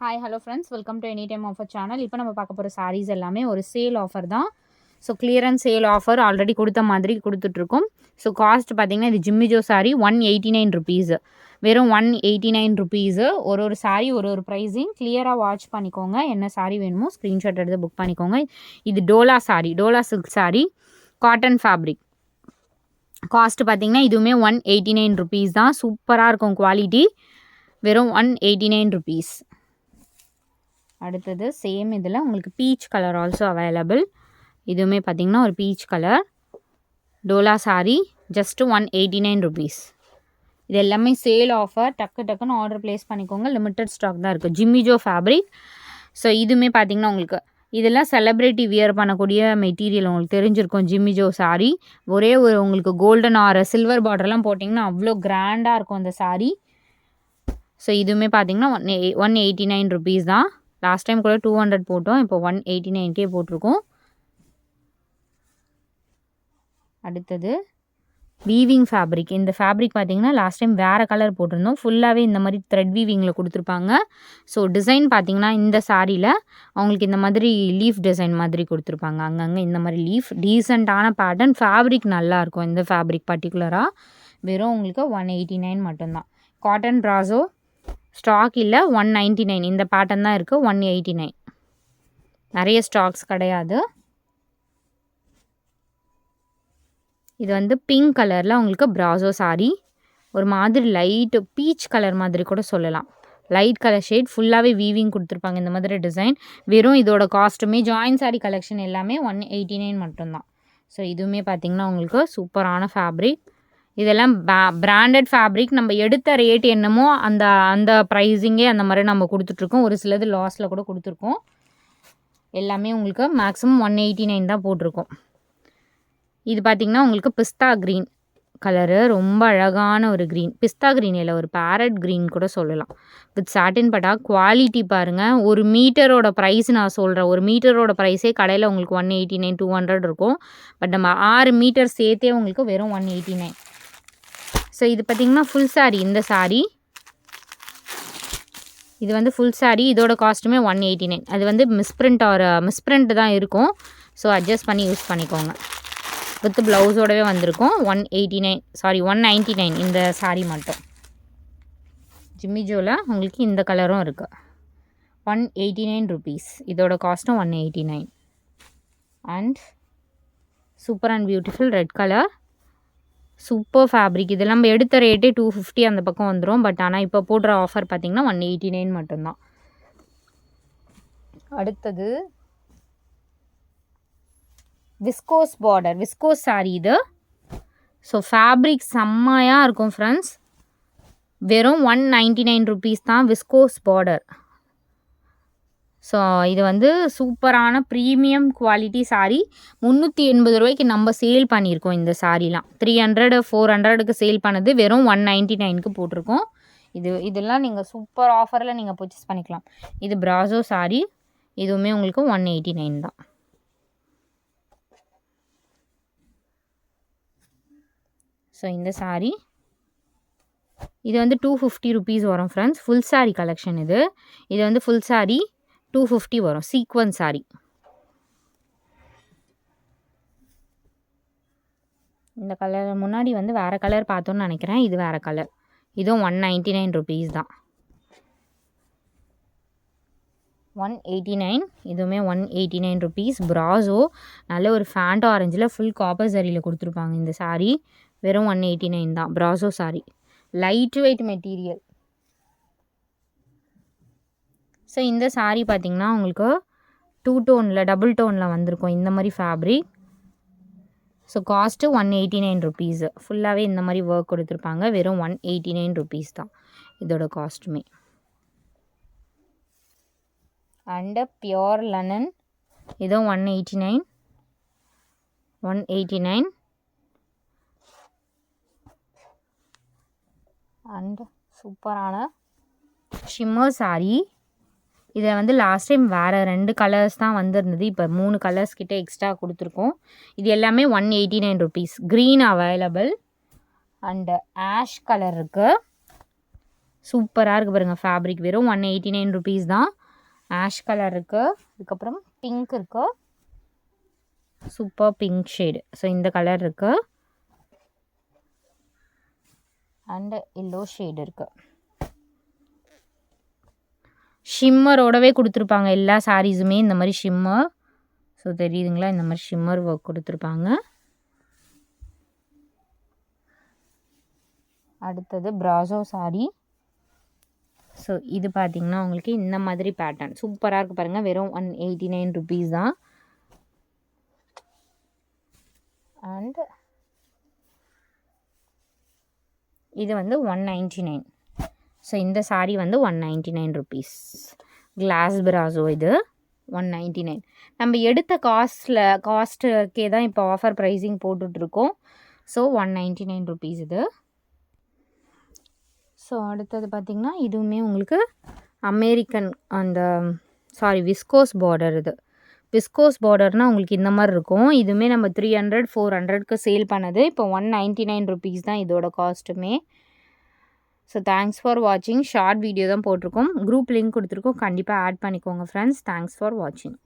Hi hello friends, welcome to any time offer channel. இப்போ நம்ம பார்க்க போகிற சாரீஸ் எல்லாமே ஒரு சேல் ஆஃபர் தான். So clearance sale offer already கொடுத்த மாதிரி கொடுத்துட்ருக்கோம். ஸோ காஸ்ட் பார்த்திங்கன்னா இது ஜிம்மிஜோ சாரீ 189 ருபீஸு, வெறும் 189 ருபீஸு. ஒரு சாரீ ஒரு ப்ரைஸிங் கிளியராக வாட்ச் பண்ணிக்கோங்க. என்ன சாரீ வேணுமோ ஸ்க்ரீன்ஷாட் எடுத்து புக் பண்ணிக்கோங்க. இது Dola sari, Dola silk sari, cotton fabric. Cost பார்த்திங்கன்னா இதுவுமே 189 ருபீஸ் தான். சூப்பராக இருக்கும் குவாலிட்டி, வெறும் 189 ருபீஸ். அடுத்தது சேம் இதில் உங்களுக்கு பீச் கலர் ஆல்சோ அவைலபிள். இதுவுமே பார்த்திங்கன்னா ஒரு peach colour Dola sari, just 189 rupees. இது எல்லாமே சேல் ஆஃபர். டக்குன்னு ஆர்டர் ப்ளேஸ் பண்ணிக்கோங்க. லிமிட்டட் ஸ்டாக் தான் இருக்குது. ஜிம்மிஜோ ஃபேப்ரிக். ஸோ இதுவுமே பார்த்திங்கன்னா உங்களுக்கு இதெல்லாம் செலிப்ரிட்டி வியர் பண்ணக்கூடிய மெட்டீரியல் உங்களுக்கு தெரிஞ்சிருக்கும். ஜிம்மிஜோ சாரீ ஒரே ஒரு உங்களுக்கு கோல்டன் ஆர் சில்வர் பார்டர்லாம் போட்டிங்கன்னா அவ்வளோ கிராண்டாக இருக்கும் அந்த சாரீ. ஸோ இதுவுமே பார்த்திங்கன்னா 189 ருபீஸ் தான். லாஸ்ட் டைம் கூட 200 போட்டோம், இப்போ 189 போட்டிருக்கோம். அடுத்தது வீவிங் ஃபேப்ரிக். இந்த ஃபேப்ரிக் பார்த்திங்கன்னா லாஸ்ட் டைம் வேறு கலர் போட்டிருந்தோம். ஃபுல்லாகவே இந்த மாதிரி த்ரெட் வீவிங்கில் கொடுத்துருப்பாங்க. ஸோ டிசைன் பார்த்திங்கன்னா இந்த சாரியில் அவங்களுக்கு இந்த மாதிரி லீஃப் டிசைன் மாதிரி கொடுத்துருப்பாங்க. அங்கங்கே இந்த மாதிரி லீஃப், டீசெண்டான பேட்டர்ன். ஃபேப்ரிக் நல்லாயிருக்கும் இந்த ஃபேப்ரிக் பர்டிகுலராக. வெறும் உங்களுக்கு 189 மட்டும்தான். காட்டன் ப்ராசோ ஸ்டாக் இல்லை, 199. இந்த பேட்டர்ன் தான் இருக்குது, 189. நிறைய ஸ்டாக்ஸ் கிடையாது. இது வந்து பிங்க் கலரில் உங்களுக்கு ப்ராசோ சாரீ, ஒரு மாதிரி லைட்டு பீச் கலர் மாதிரி கூட சொல்லலாம். லைட் கலர் ஷேட், ஃபுல்லாகவே வீவிங் கொடுத்துருப்பாங்க இந்த மாதிரி டிசைன். வெறும் இதோட காஸ்ட்டுமே ஜாயின் சாரீ கலெக்ஷன் எல்லாமே 189 மட்டும்தான். ஸோ இதுவுமே பார்த்திங்கன்னா உங்களுக்கு சூப்பரான ஃபேப்ரிக். இதெல்லாம் பிராண்டட் ஃபேப்ரிக். நம்ம எடுத்த ரேட் என்னமோ அந்த ப்ரைஸிங்கே அந்த மாதிரி நம்ம கொடுத்துட்ருக்கோம். ஒரு சிலது லாஸில் கூட கொடுத்துருக்கோம். எல்லாமே உங்களுக்கு மேக்ஸிமம் 189 தான் போட்டிருக்கோம். இது பார்த்திங்கன்னா உங்களுக்கு பிஸ்தா க்ரீன் கலரு, ரொம்ப அழகான ஒரு க்ரீன். பிஸ்தா க்ரீன் இல்லை, ஒரு பேரட் க்ரீன் கூட சொல்லலாம். With satin patta. குவாலிட்டி பாருங்கள். ஒரு மீட்டரோட ப்ரைஸ் நான் சொல்கிறேன். ஒரு மீட்டரோட ப்ரைஸே கடையில் உங்களுக்கு 189 200 இருக்கும். பட் நம்ம 6 மீட்டர் சேர்த்தே உங்களுக்கு வெறும் 189. ஸோ இது பார்த்திங்கன்னா ஃபுல் சாரீ. இந்த சாரீ இது வந்து ஃபுல் சாரீ. இதோட காஸ்ட்டுமே 189. அது வந்து மிஸ்பிரிண்ட் தான் இருக்கும். ஸோ அட்ஜஸ்ட் பண்ணி யூஸ் பண்ணிக்கோங்க. வித் ப்ளவுஸோடவே வந்திருக்கும். 199 இந்த சாரீ மட்டும். ஜிம்மிஜோவில் உங்களுக்கு இந்த கலரும் இருக்குது. 189 ருபீஸ். இதோட காஸ்ட்டும் 189. And super and beautiful red colour, super fabric. இதெல்லாம் நம்ம எடுத்த ரேட்டே 250 அந்த பக்கம் வந்துடும். பட் ஆனால் இப்போ போடுற ஆஃபர் பார்த்திங்கன்னா 189 மட்டும்தான். அடுத்தது விஸ்கோஸ் பார்டர், விஸ்கோஸ் சாரீ இது. ஸோ ஃபேப்ரிக் செம்மையாக இருக்கும் ஃப்ரெண்ட்ஸ். வெறும் 199 ருபீஸ் தான். Viscose border. ஸோ இது வந்து சூப்பரான ப்ரீமியம் குவாலிட்டி சாரீ. 380 ரூபாய்க்கு நம்ம சேல் பண்ணியிருக்கோம் இந்த சாரீலாம். 300 400க்கு சேல் பண்ணது வெறும் 199க்கு போட்டிருக்கோம். இதெல்லாம் நீங்கள் சூப்பர் ஆஃபரில் நீங்கள் பர்ச்சேஸ் பண்ணிக்கலாம். இது ப்ராசோ சாரீ. இதுவுமே உங்களுக்கு 189 தான். ஸோ இந்த சாரீ இது வந்து 250 ருபீஸ் வரும் ஃப்ரெண்ட்ஸ். ஃபுல் சாரீ கலெக்ஷன் இது. இது வந்து ஃபுல் சாரீ 250 வரும். சீக்வன் சாரீ. இந்த கலர் முன்னாடி வந்து வேறு கலர் பார்த்தோன்னு நினைக்கிறேன். இது வேறு கலர். இதுவும் 199 ருபீஸ் தான். 189. இதுவுமே 189 ருபீஸ். ப்ராசோ நல்ல ஒரு ஃபேண்ட் ஆரஞ்சில் ஃபுல் காப்பர் சாரியில் கொடுத்துருப்பாங்க இந்த சாரீ. வெறும் 189 தான். Brasso sari, light weight material. So இந்த சாரீ பார்த்திங்கன்னா உங்களுக்கு 2 டோனில் டபுள் டோனில் வந்திருக்கும் இந்த மாதிரி ஃபேப்ரிக். So cost 189 rupees. ஃபுல்லாகவே இந்த மாதிரி ஒர்க் கொடுத்துருப்பாங்க. வெறும் 189 ருபீஸ் தான் இதோட காஸ்ட்டுமே. And pure linen. இதுவும் 189. அண்டு சூப்பரான ஷிம்மர் சாரீ. இதில் வந்து லாஸ்ட் டைம் வேறு 2 கலர்ஸ் தான் வந்திருந்தது. இப்போ 3 கலர்ஸ் கிட்டே எக்ஸ்ட்ரா கொடுத்துருக்கோம். இது எல்லாமே 189 rupees. Green available and ash colour இருக்குது. சூப்பராக இருக்குது பாருங்கள். ஃபேப்ரிக் வெறும் 189 ருபீஸ் தான். ஆஷ் கலர் இருக்குது, அதுக்கப்புறம் பிங்க் இருக்குது, சூப்பர் பிங்க் ஷேடு. ஸோ இந்த கலர் இருக்குது அண்டு எல்லோ ஷேடு இருக்குது. ஷிம்மரோடவே கொடுத்துருப்பாங்க எல்லா சாரீஸுமே. இந்த மாதிரி ஷிம்மர், ஸோ தெரியுதுங்களா, இந்த மாதிரி ஷிம்மர் ஒர்க் கொடுத்துருப்பாங்க. அடுத்தது பிராசோ சாரீ. ஸோ இது பார்த்திங்கன்னா உங்களுக்கு இந்த மாதிரி பேட்டர்ன் சூப்பராக இருக்குது பாருங்கள். வெறும் 189 ருபீஸ் தான். அண்ட் இது வந்து 199. ஸோ இந்த சாரீ வந்து 199 ருபீஸ். கிளாஸ் பிராசோ இது 199. நம்ம எடுத்த காஸ்ட்டுக்கே தான் இப்போ ஆஃபர் ப்ரைஸிங் போட்டுட்ருக்கோம். ஸோ 199 ருபீஸ் இது. ஸோ அடுத்தது பார்த்திங்கன்னா இதுவுமே உங்களுக்கு அமெரிக்கன் விஸ்கோஸ் பார்டர். இது விஸ்கோஸ் பார்டர்னால் உங்களுக்கு இந்த மாதிரி இருக்கும். இதுவுமே நம்ம 300 400க்கு சேல் பண்ணது. இப்போ 199 ருபீஸ் தான் இதோட காஸ்ட்டுமே. ஸோ தேங்க்ஸ் ஃபார் வாட்சிங். ஷார்ட் வீடியோ தான் போட்டிருக்கோம். குரூப் லிங்க் கொடுத்துருக்கோம், கண்டிப்பாக ஆட் பண்ணிக்கோங்க ஃப்ரெண்ட்ஸ். தேங்க்ஸ் ஃபார் வாட்சிங்.